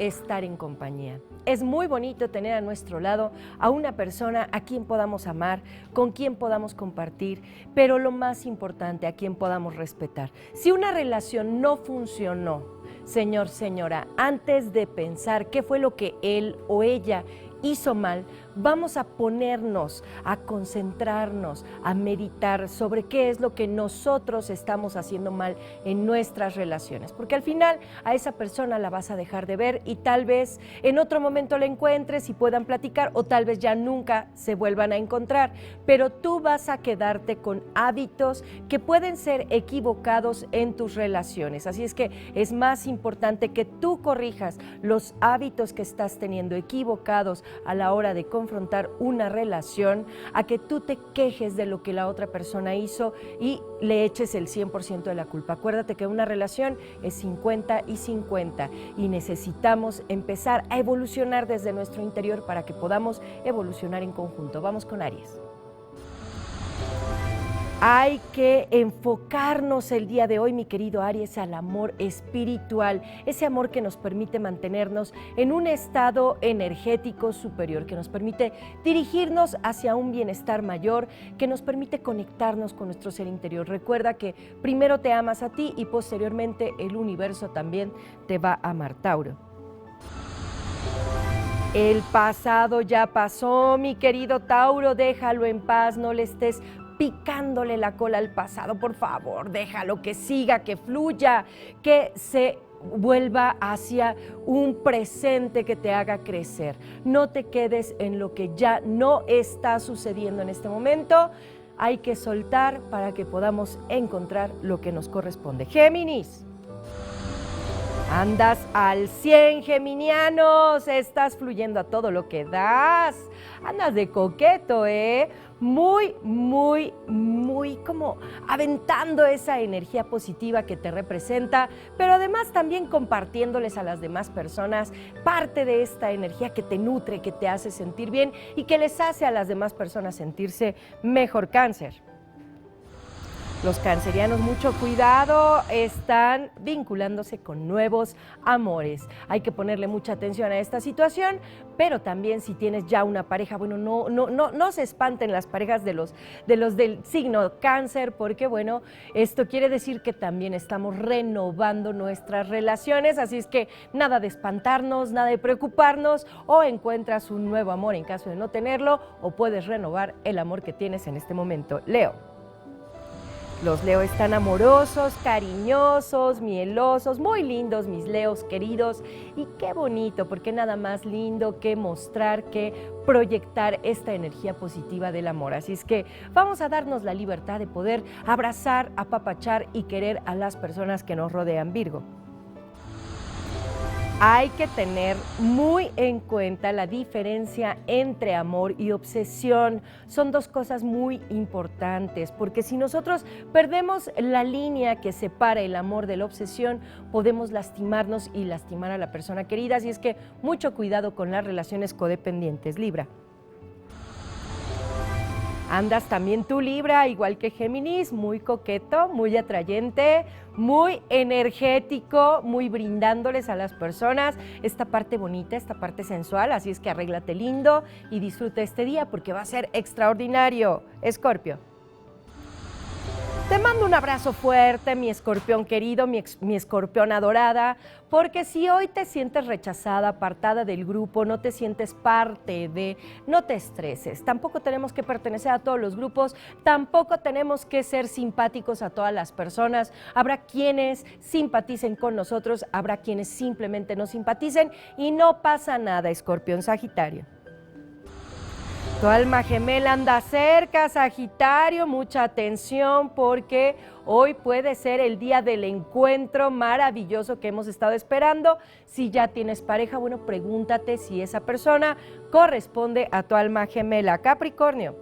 estar en compañía. Es muy bonito tener a nuestro lado a una persona a quien podamos amar, con quien podamos compartir, pero lo más importante, a quien podamos respetar. Si una relación no funcionó, señor, señora, antes de pensar qué fue lo que él o ella hizo mal, vamos a ponernos, a concentrarnos, a meditar sobre qué es lo que nosotros estamos haciendo mal en nuestras relaciones, porque al final a esa persona la vas a dejar de ver y tal vez en otro momento la encuentres y puedan platicar, o tal vez ya nunca se vuelvan a encontrar, pero tú vas a quedarte con hábitos que pueden ser equivocados en tus relaciones. Así es que es más importante que tú corrijas los hábitos que estás teniendo equivocados a la hora de confrontar una relación, a que tú te quejes de lo que la otra persona hizo y le eches el 100% de la culpa. Acuérdate que una relación es 50 y 50 y necesitamos empezar a evolucionar desde nuestro interior para que podamos evolucionar en conjunto. Vamos con Aries. Hay que enfocarnos el día de hoy, mi querido Aries, al amor espiritual, ese amor que nos permite mantenernos en un estado energético superior, que nos permite dirigirnos hacia un bienestar mayor, que nos permite conectarnos con nuestro ser interior. Recuerda que primero te amas a ti y posteriormente el universo también te va a amar, Tauro. El pasado ya pasó, mi querido Tauro, déjalo en paz, no le estés picándole la cola al pasado, por favor, déjalo que siga, que fluya, que se vuelva hacia un presente que te haga crecer. No te quedes en lo que ya no está sucediendo en este momento. Hay que soltar para que podamos encontrar lo que nos corresponde. Géminis. Andas al 100, geminianos, estás fluyendo a todo lo que das, andas de coqueto, muy como aventando esa energía positiva que te representa, pero además también compartiéndoles a las demás personas parte de esta energía que te nutre, que te hace sentir bien y que les hace a las demás personas sentirse mejor. Cáncer. Los cancerianos, mucho cuidado, están vinculándose con nuevos amores. Hay que ponerle mucha atención a esta situación, pero también si tienes ya una pareja, bueno, no se espanten las parejas de los del signo cáncer, porque bueno, esto quiere decir que también estamos renovando nuestras relaciones, así es que nada de espantarnos, nada de preocuparnos, o encuentras un nuevo amor en caso de no tenerlo, o puedes renovar el amor que tienes en este momento. Leo. Los Leo están amorosos, cariñosos, mielosos, muy lindos mis Leos queridos, y qué bonito, porque nada más lindo que mostrar, que proyectar esta energía positiva del amor. Así es que vamos a darnos la libertad de poder abrazar, apapachar y querer a las personas que nos rodean. Virgo. Hay que tener muy en cuenta la diferencia entre amor y obsesión. Son dos cosas muy importantes, porque si nosotros perdemos la línea que separa el amor de la obsesión, podemos lastimarnos y lastimar a la persona querida. Así es que mucho cuidado con las relaciones codependientes. Libra. Andas también tú, Libra, igual que Géminis, muy coqueto, muy atrayente, muy energético, muy brindándoles a las personas esta parte bonita, esta parte sensual, así es que arréglate lindo y disfruta este día porque va a ser extraordinario. Escorpio. Te mando un abrazo fuerte, mi escorpión querido, mi escorpión adorada, porque si hoy te sientes rechazada, apartada del grupo, no te sientes parte de, no te estreses. Tampoco tenemos que pertenecer a todos los grupos, tampoco tenemos que ser simpáticos a todas las personas. Habrá quienes simpaticen con nosotros, habrá quienes simplemente no simpaticen y no pasa nada, escorpión. Sagitario. Tu alma gemela anda cerca, Sagitario, mucha atención porque hoy puede ser el día del encuentro maravilloso que hemos estado esperando. Si ya tienes pareja, bueno, pregúntate si esa persona corresponde a tu alma gemela. Capricornio.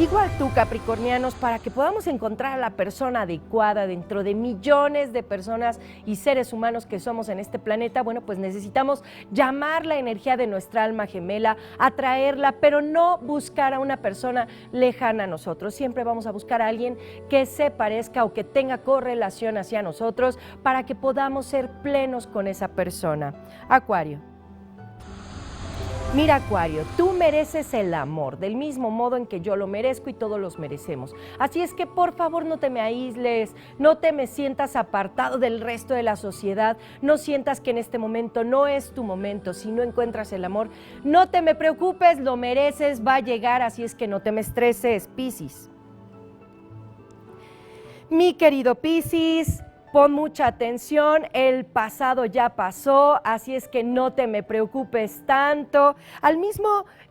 Igual tú, capricornianos, para que podamos encontrar a la persona adecuada dentro de millones de personas y seres humanos que somos en este planeta, bueno, pues necesitamos llamar la energía de nuestra alma gemela, atraerla, pero no buscar a una persona lejana a nosotros. Siempre vamos a buscar a alguien que se parezca o que tenga correlación hacia nosotros para que podamos ser plenos con esa persona. Acuario. Mira, Acuario, tú mereces el amor del mismo modo en que yo lo merezco y todos los merecemos. Así es que por favor no te me aísles, no te me sientas apartado del resto de la sociedad, no sientas que en este momento no es tu momento, si no encuentras el amor, no te me preocupes, lo mereces, va a llegar, así es que no te me estreses, Piscis. Mi querido Piscis, pon mucha atención, el pasado ya pasó, así es que no te me preocupes tanto.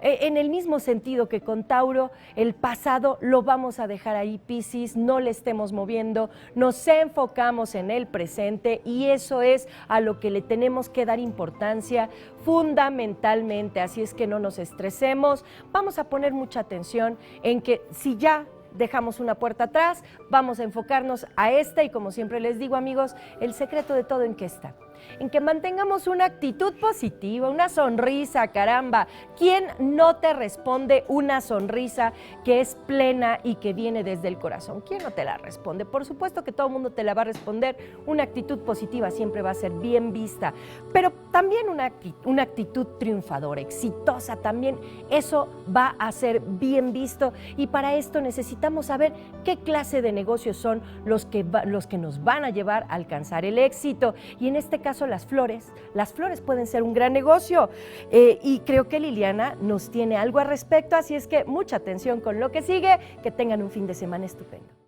En el mismo sentido que con Tauro, el pasado lo vamos a dejar ahí, Piscis, no le estemos moviendo, nos enfocamos en el presente y eso es a lo que le tenemos que dar importancia fundamentalmente, así es que no nos estresemos, vamos a poner mucha atención en que si ya dejamos una puerta atrás, vamos a enfocarnos a esta y como siempre les digo, amigos, el secreto de todo ¿en qué está? En que mantengamos una actitud positiva, una sonrisa, caramba. ¿Quién no te responde una sonrisa que es plena y que viene desde el corazón? ¿Quién no te la responde? Por supuesto que todo el mundo te la va a responder. Una actitud positiva siempre va a ser bien vista, pero también una actitud triunfadora, exitosa también, eso va a ser bien visto y para esto necesitamos saber qué clase de negocios son los que nos van a llevar a alcanzar el éxito y en este caso las flores pueden ser un gran negocio y creo que Liliana nos tiene algo al respecto, así es que mucha atención con lo que sigue, que tengan un fin de semana estupendo.